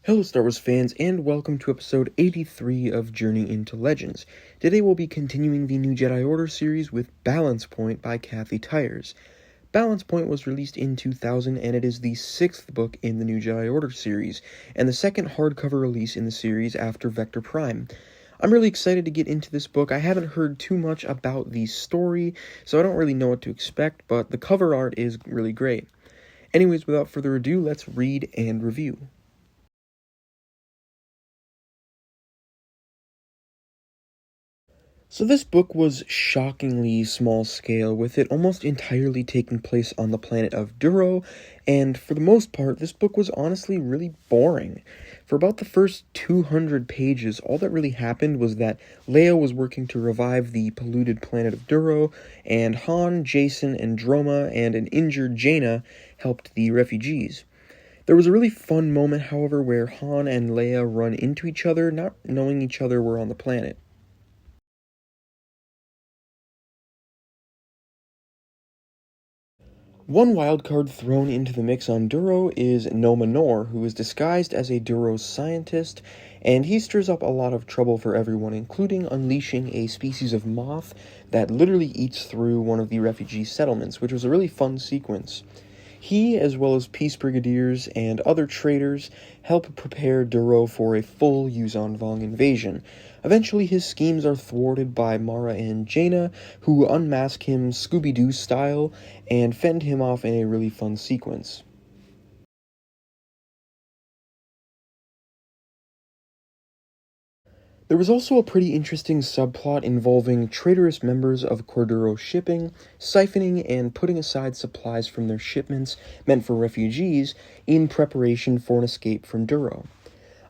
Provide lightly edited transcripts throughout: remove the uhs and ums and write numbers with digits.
Hello Star Wars fans, and welcome to episode 83 of Journey into Legends. Today we'll be continuing the New Jedi Order series with Balance Point by Kathy Tyers. Balance Point was released in 2000, and it is the 6th book in the New Jedi Order series, and the second hardcover release in the series after Vector Prime. I'm really excited to get into this book. I haven't heard too much about the story, so I don't really know what to expect, but the cover art is really great. Anyways, without further ado, let's read and review. So this book was shockingly small scale, with it almost entirely taking place on the planet of Duro, and for the most part, this book was honestly really boring. For about the first 200 pages, all that really happened was that Leia was working to revive the polluted planet of Duro, and Han, Jacen, and Droma, and an injured Jaina helped the refugees. There was a really fun moment, however, where Han and Leia run into each other, not knowing each other were on the planet. One wildcard thrown into the mix on Duro is Anor, who is disguised as a Duro scientist, and he stirs up a lot of trouble for everyone, including unleashing a species of moth that literally eats through one of the refugee settlements, which was a really fun sequence. He, as well as peace brigadiers and other traitors, help prepare Duro for a full Yuuzhan Vong invasion. Eventually, his schemes are thwarted by Mara and Jaina, who unmask him Scooby-Doo style and fend him off in a really fun sequence. There was also a pretty interesting subplot involving traitorous members of CorDuro shipping, siphoning and putting aside supplies from their shipments meant for refugees in preparation for an escape from Duro.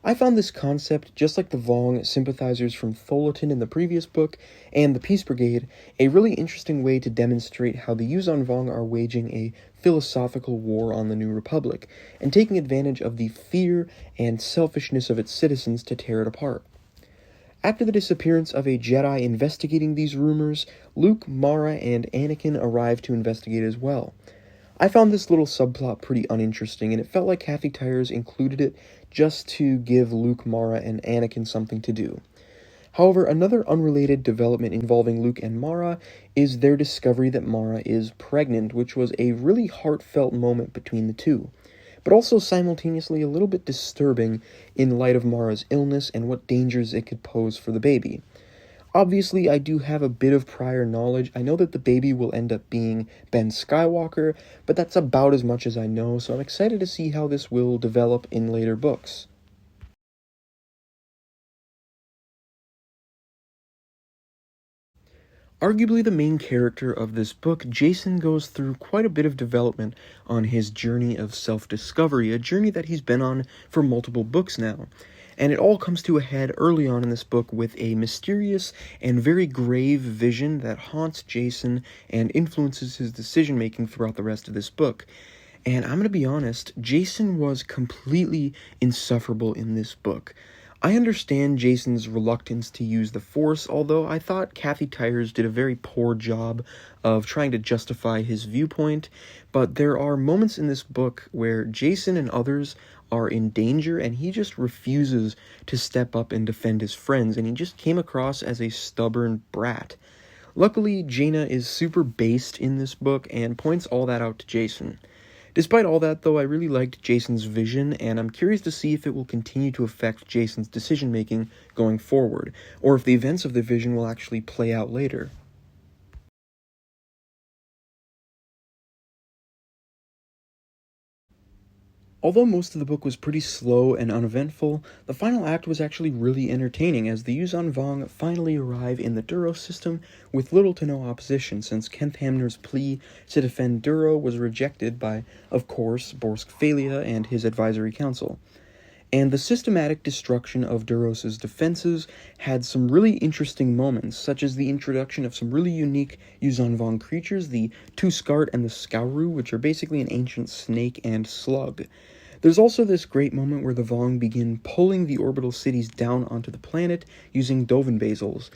I found this concept, just like the Vong sympathizers from Tholotin in the previous book and the Peace Brigade, a really interesting way to demonstrate how the Yuuzhan Vong are waging a philosophical war on the New Republic, and taking advantage of the fear and selfishness of its citizens to tear it apart. After the disappearance of a Jedi investigating these rumors, Luke, Mara, and Anakin arrive to investigate as well. I found this little subplot pretty uninteresting, and it felt like Kathy Tyers included it just to give Luke, Mara, and Anakin something to do. However, another unrelated development involving Luke and Mara is their discovery that Mara is pregnant, which was a really heartfelt moment between the two, but also simultaneously a little bit disturbing in light of Mara's illness and what dangers it could pose for the baby. Obviously, I do have a bit of prior knowledge. I know that the baby will end up being Ben Skywalker, but that's about as much as I know, so I'm excited to see how this will develop in later books. Arguably the main character of this book, Jacen goes through quite a bit of development on his journey of self-discovery, a journey that he's been on for multiple books now. And it all comes to a head early on in this book with a mysterious and very grave vision that haunts Jacen and influences his decision-making throughout the rest of this book. And I'm going to be honest, Jacen was completely insufferable in this book. I understand Jacen's reluctance to use the Force, although I thought Kathy Tyers did a very poor job of trying to justify his viewpoint, but there are moments in this book where Jacen and others are in danger, and he just refuses to step up and defend his friends, and he just came across as a stubborn brat. Luckily, Jaina is super based in this book and points all that out to Jacen. Despite all that, though, I really liked Jacen's vision, and I'm curious to see if it will continue to affect Jacen's decision-making going forward, or if the events of the vision will actually play out later. Although most of the book was pretty slow and uneventful, the final act was actually really entertaining as the Yuuzhan Vong finally arrive in the Duro system with little to no opposition, since Kent Hamner's plea to defend Duro was rejected by, of course, Borsk Phalia and his advisory council. and the systematic destruction of Duros' defenses had some really interesting moments, such as the introduction of some really unique Yuuzhan Vong creatures, the Tuskart and the Scauru, which are basically an ancient snake and slug. There's also this great moment where the Vong begin pulling the orbital cities down onto the planet using Dovin basils.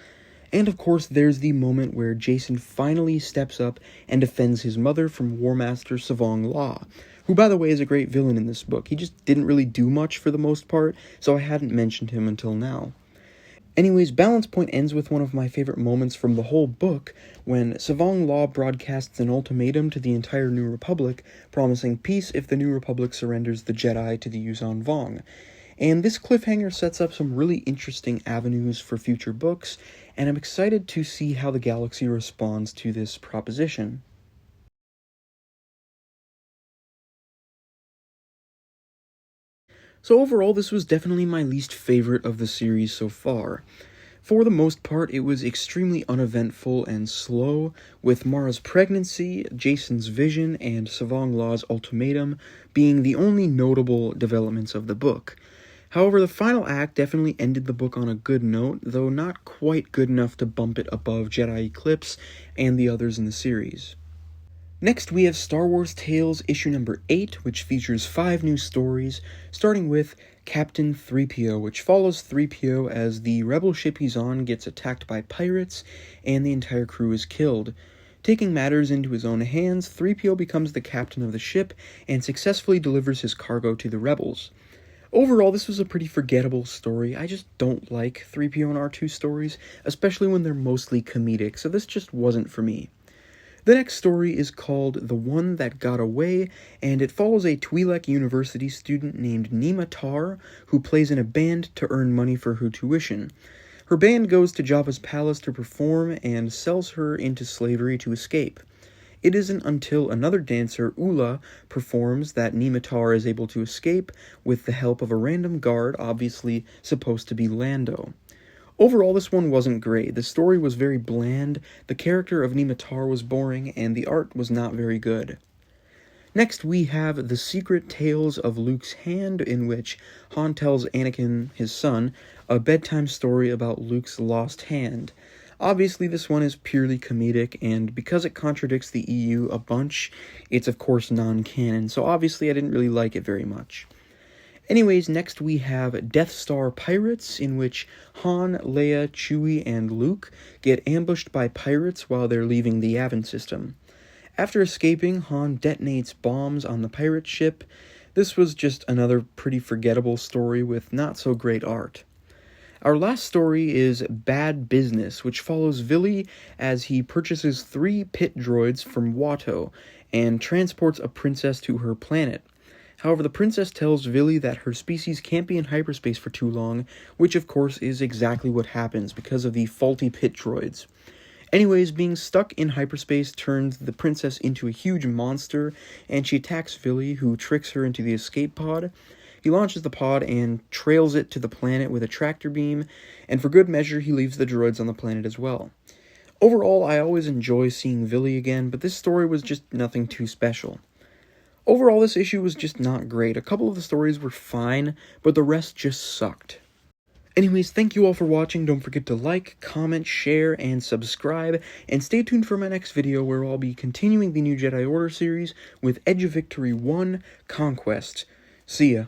And of course, there's the moment where Jacen finally steps up and defends his mother from War Master Savong La, who, by the way, is a great villain in this book. He just didn't really do much for the most part, so I hadn't mentioned him until now. Anyways, Balance Point ends with one of my favorite moments from the whole book, when Savong La broadcasts an ultimatum to the entire New Republic, promising peace if the New Republic surrenders the Jedi to the Yuuzhan Vong. And this cliffhanger sets up some really interesting avenues for future books, and I'm excited to see how the galaxy responds to this proposition. So overall, this was definitely my least favorite of the series so far. For the most part, it was extremely uneventful and slow, with Mara's pregnancy, Jacen's vision, and Savong La's ultimatum being the only notable developments of the book. However, the final act definitely ended the book on a good note, though not quite good enough to bump it above Jedi Eclipse and the others in the series. Next, we have Star Wars Tales issue number 8, which features 5 new stories, starting with Captain Threepio, which follows Threepio as the rebel ship he's on gets attacked by pirates, and the entire crew is killed. Taking matters into his own hands, Threepio becomes the captain of the ship, and successfully delivers his cargo to the rebels. Overall, this was a pretty forgettable story. I just don't like Threepio and R2 stories, especially when they're mostly comedic, so this just wasn't for me. The next story is called The One That Got Away, and it follows a Twi'lek University student named Nima Tar, who plays in a band to earn money for her tuition. Her band goes to Jabba's palace to perform and sells her into slavery to escape. It isn't until another dancer, Ula, performs that Nima Tar is able to escape with the help of a random guard, obviously supposed to be Lando. Overall, this one wasn't great. The story was very bland, the character of Nima Tar was boring, and the art was not very good. Next, we have The Secret Tales of Luke's Hand, in which Han tells Anakin, his son, a bedtime story about Luke's lost hand. Obviously, this one is purely comedic, and because it contradicts the EU a bunch, it's of course non-canon, so obviously I didn't really like it very much. Anyways, next we have Death Star Pirates, in which Han, Leia, Chewie, and Luke get ambushed by pirates while they're leaving the Yavin system. After escaping, Han detonates bombs on the pirate ship. This was just another pretty forgettable story with not so great art. Our last story is Bad Business, which follows Vili as he purchases 3 pit droids from Watto and transports a princess to her planet. However, the princess tells Vili that her species can't be in hyperspace for too long, which of course is exactly what happens because of the faulty pit droids. Anyways, being stuck in hyperspace turns the princess into a huge monster, and she attacks Vili, who tricks her into the escape pod. He launches the pod and trails it to the planet with a tractor beam, and for good measure he leaves the droids on the planet as well. Overall, I always enjoy seeing Vili again, but this story was just nothing too special. Overall, this issue was just not great. A couple of the stories were fine, but the rest just sucked. Anyways, thank you all for watching. Don't forget to like, comment, share, and subscribe, and stay tuned for my next video where I'll be continuing the New Jedi Order series with Edge of Victory 1 Conquest. See ya.